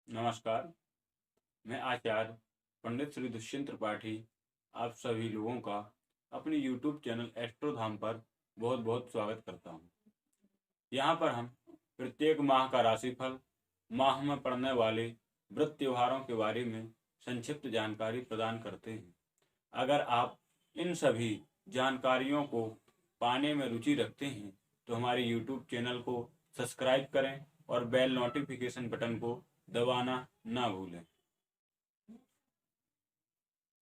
नमस्कार। मैं आचार्य पंडित श्री दुष्यंत त्रिपाठी आप सभी लोगों का अपने YouTube चैनल एस्ट्रोधाम पर बहुत बहुत स्वागत करता हूं। यहाँ पर हम प्रत्येक माह का राशिफल, माह में पड़ने वाले व्रत त्योहारों के बारे में संक्षिप्त जानकारी प्रदान करते हैं। अगर आप इन सभी जानकारियों को पाने में रुचि रखते हैं तो हमारे YouTube चैनल को सब्सक्राइब करें और बेल नोटिफिकेशन बटन को दबाना ना भूलें।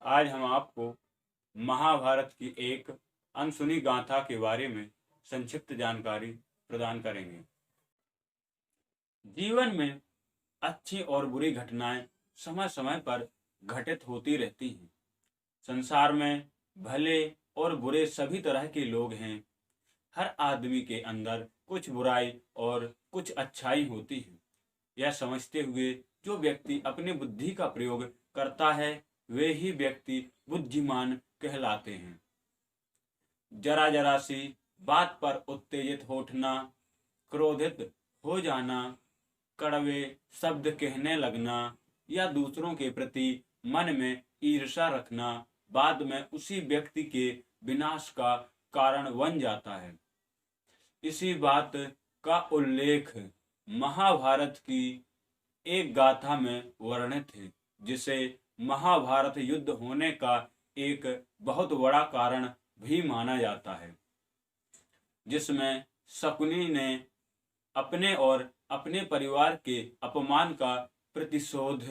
आज हम आपको महाभारत की एक अनसुनी गाथा के बारे में संक्षिप्त जानकारी प्रदान करेंगे। जीवन में अच्छी और बुरी घटनाएं समय समय पर घटित होती रहती हैं। संसार में भले और बुरे सभी तरह के लोग हैं। हर आदमी के अंदर कुछ बुराई और कुछ अच्छाई होती है। यह समझते हुए जो व्यक्ति अपनी बुद्धि का प्रयोग करता है वे ही व्यक्ति बुद्धिमान कहलाते हैं। जरा जरा सी बात पर उत्तेजित हो उठना, क्रोधित हो जाना, कड़वे शब्द कहने लगना या दूसरों के प्रति मन में ईर्ष्या रखना बाद में उसी व्यक्ति के विनाश का कारण बन जाता है। इसी बात का उल्लेख महाभारत की एक गाथा में वर्णित है, जिसे महाभारत युद्ध होने का एक बहुत बड़ा कारण भी माना जाता है, जिसमें शकुनी ने अपने और अपने परिवार के अपमान का प्रतिशोध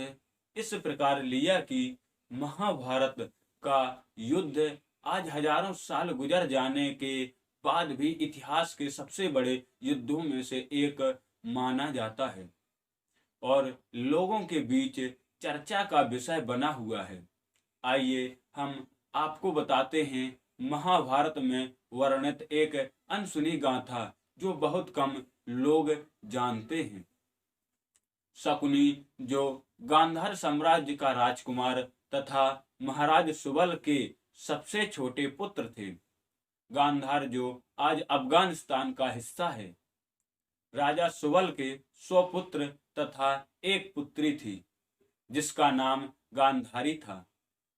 इस प्रकार लिया कि महाभारत का युद्ध आज हजारों साल गुजर जाने के बाद भी इतिहास के सबसे बड़े युद्धों में से एक माना जाता है और लोगों के बीच चर्चा का विषय बना हुआ है। आइए हम आपको बताते हैं महाभारत में वर्णित एक अनसुनी गाथा जो बहुत कम लोग जानते हैं। शकुनी जो गांधार साम्राज्य का राजकुमार तथा महाराज सुबल के सबसे छोटे पुत्र थे। गांधार जो आज अफगानिस्तान का हिस्सा है। राजा सुबल के 100 पुत्र तथा एक पुत्री थी जिसका नाम गांधारी था।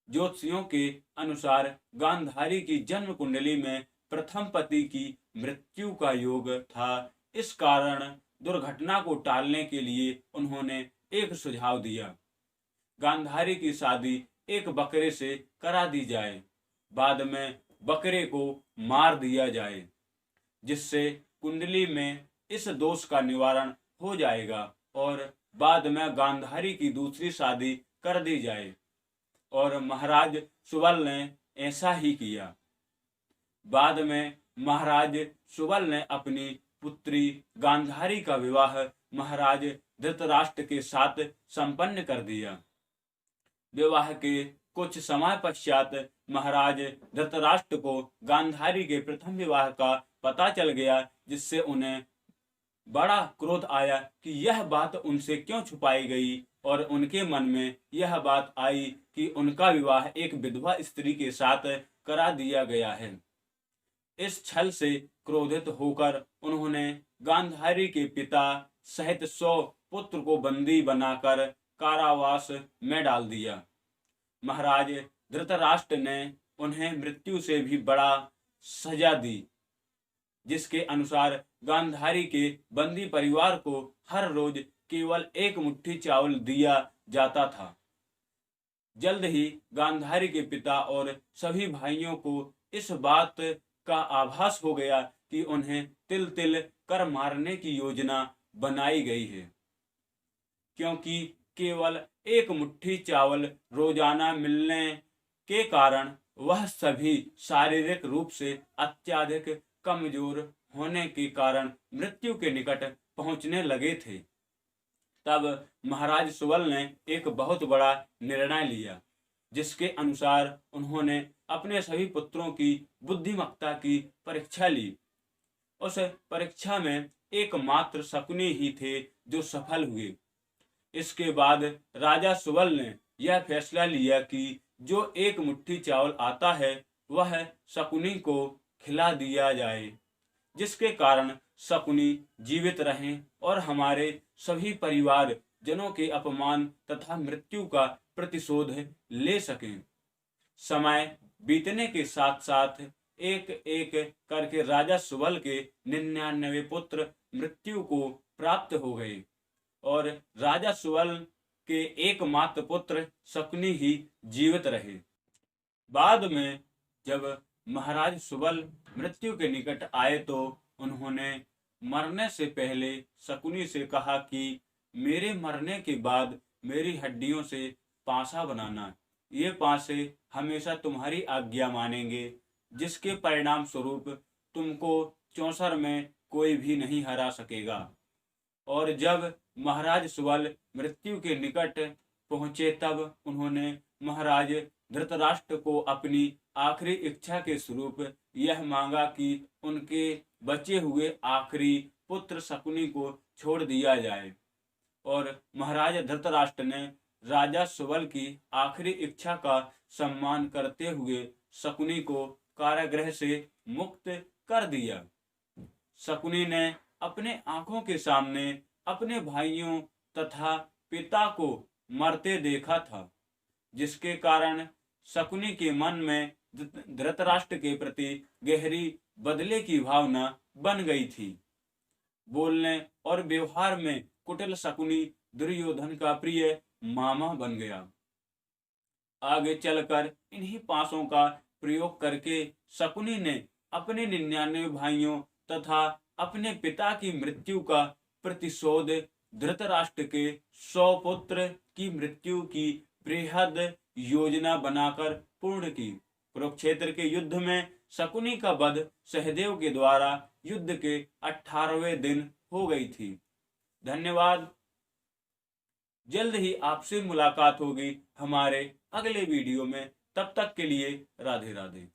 ज्योतिषियों के अनुसार गांधारी की जन्म कुंडली में प्रथम पति की मृत्यु का योग था। इस कारण दुर्घटना को टालने के लिए उन्होंने एक सुझाव दिया। गांधारी की शादी एक बकरे से करा दी जाए, बाद में बकरे को मार दिया जाए, जिससे कुंडली में इस दोष का निवारण हो जाएगा और बाद में गांधारी की दूसरी शादी कर दी जाए। और महाराज सुबल ने ऐसा ही किया। बाद में महाराज सुबल ने अपनी पुत्री गांधारी का विवाह महाराज धृतराष्ट्र के साथ संपन्न कर दिया। विवाह के कुछ समय पश्चात महाराज धृतराष्ट्र को गांधारी के प्रथम विवाह का पता चल गया, जिससे उन्हें बड़ा क्रोध आया कि यह बात उनसे क्यों छुपाई गई और उनके मन में यह बात आई कि उनका विवाह एक विधवा स्त्री के साथ करा दिया गया है। इस छल से क्रोधित होकर उन्होंने गांधारी के पिता सहित 100 पुत्र को बंदी बनाकर कारावास में डाल दिया। महाराज धृतराष्ट्र ने उन्हें मृत्यु से भी बड़ा सजा दी, जिसके अनुसार गांधारी के बंदी परिवार को हर रोज केवल एक मुट्ठी चावल दिया जाता था। जल्द ही गांधारी के पिता और सभी भाइयों को इस बात का आभास हो गया कि उन्हें तिल तिल कर मारने की योजना बनाई गई है, क्योंकि केवल एक मुट्ठी चावल रोजाना मिलने के कारण वह सभी शारीरिक रूप से अत्यधिक कमजोर होने के कारण मृत्यु के निकट पहुंचने लगे थे। तब महाराज सुबल ने एक बहुत बड़ा निर्णय लिया, जिसके अनुसार उन्होंने अपने सभी पुत्रों की बुद्धिमत्ता की परीक्षा ली। उस परीक्षा में एकमात्र शकुनी ही थे जो सफल हुए। इसके बाद राजा सुबल ने यह फैसला लिया कि जो एक मुट्ठी चावल आता है वह शकुनी को खिला दिया जाए, जिसके कारण शकुनी जीवित रहें और हमारे सभी परिवार जनों के अपमान तथा मृत्यु का प्रतिशोध ले सकें। समय बीतने के साथ साथ एक एक करके राजा सुबल के 99 पुत्र मृत्यु को प्राप्त हो गए और राजा सुबल के एकमात्र पुत्र शकुनी ही जीवित रहे। बाद में जब महाराज सुबल मृत्यु के निकट आए तो उन्होंने मरने से पहले शकुनी से कहा कि मेरे मरने के बाद मेरी हड्डियों से पासा बनाना, ये पासे हमेशा तुम्हारी आज्ञा मानेंगे, जिसके परिणाम स्वरूप तुमको चौसर में कोई भी नहीं हरा सकेगा। और जब महाराज सुबल मृत्यु के निकट पहुंचे तब उन्होंने महाराज धृतराष्ट्र को अपनी आखिरी इच्छा के स्वरूप यह मांगा कि उनके बचे हुए आखिरी पुत्र शकुनी को छोड़ दिया जाए। और महाराज धृतराष्ट्र ने राजा सुबल की आखिरी इच्छा का सम्मान करते हुए शकुनी को कारागृह से मुक्त कर दिया। शकुनी ने अपने आंखों के सामने अपने भाइयों तथा पिता को मरते देखा था, जिसके कारण शकुनी के मन में धृतराष्ट्र के प्रति गहरी बदले की भावना बन गई थी। बोलने और व्यवहार में कुटिल शकुनी दुर्योधन का प्रिय मामा बन गया। आगे चलकर इन्हीं पासों का प्रयोग करके शकुनी ने अपने 99 भाइयों तथा अपने पिता की मृत्यु का प्रतिशोध धृतराष्ट्र के 100 पुत्र की मृत्यु की बृहद योजना बनाकर पूर्ण की। कुरुक्षेत्र के युद्ध में शकुनी का वध सहदेव के द्वारा युद्ध के 18वें दिन हो गई थी। धन्यवाद। जल्द ही आपसे मुलाकात होगी हमारे अगले वीडियो में। तब तक के लिए राधे राधे।